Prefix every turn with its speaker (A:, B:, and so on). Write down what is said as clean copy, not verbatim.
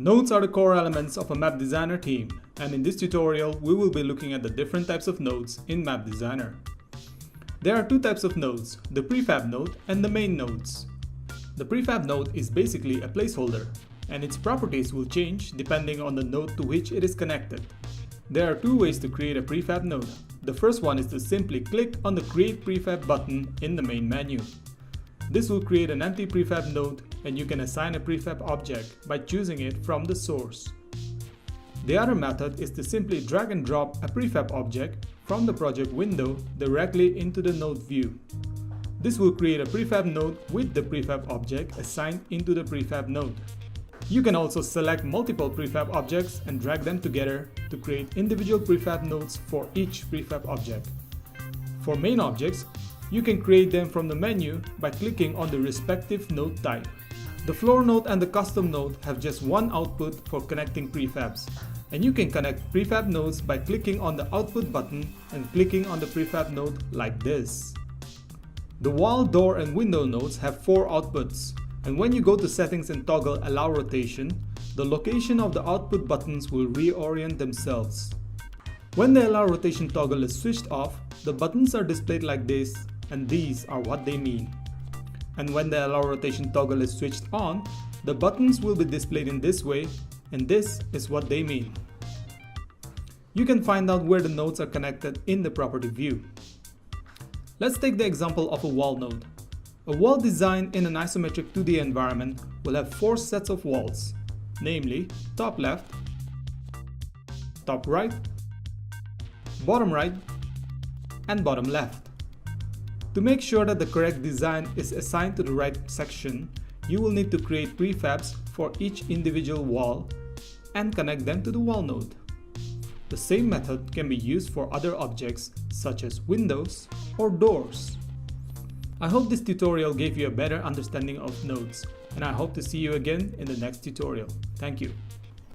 A: Nodes are the core elements of a map designer team, and in this tutorial we will be looking at the different types of nodes in Map Designer. There are two types of nodes, the prefab node and the main nodes. The prefab node is basically a placeholder, and its properties will change depending on the node to which it is connected. There are two ways to create a prefab node. The first one is to simply click on the Create Prefab button in the main menu. This will create an empty prefab node, and you can assign a prefab object by choosing it from the source. The other method is to simply drag and drop a prefab object from the project window directly into the node view. This will create a prefab node with the prefab object assigned into the prefab node. You can also select multiple prefab objects and drag them together to create individual prefab nodes for each prefab object. For main objects, you can create them from the menu by clicking on the respective node type. The floor node and the custom node have just one output for connecting prefabs, and you can connect prefab nodes by clicking on the output button and clicking on the prefab node like this. The wall, door, and window nodes have 4 outputs, and when you go to settings and toggle allow rotation, the location of the output buttons will reorient themselves. When the allow rotation toggle is switched off, the buttons are displayed like this, and these are what they mean. And when the allow rotation toggle is switched on, the buttons will be displayed in this way, and this is what they mean. You can find out where the nodes are connected in the property view. Let's take the example of a wall node. A wall designed in an isometric 2D environment will have 4 sets of walls, namely top left, top right, bottom right, and bottom left. To make sure that the correct design is assigned to the right section, you will need to create prefabs for each individual wall and connect them to the wall node. The same method can be used for other objects such as windows or doors. I hope this tutorial gave you a better understanding of nodes, and I hope to see you again in the next tutorial. Thank you.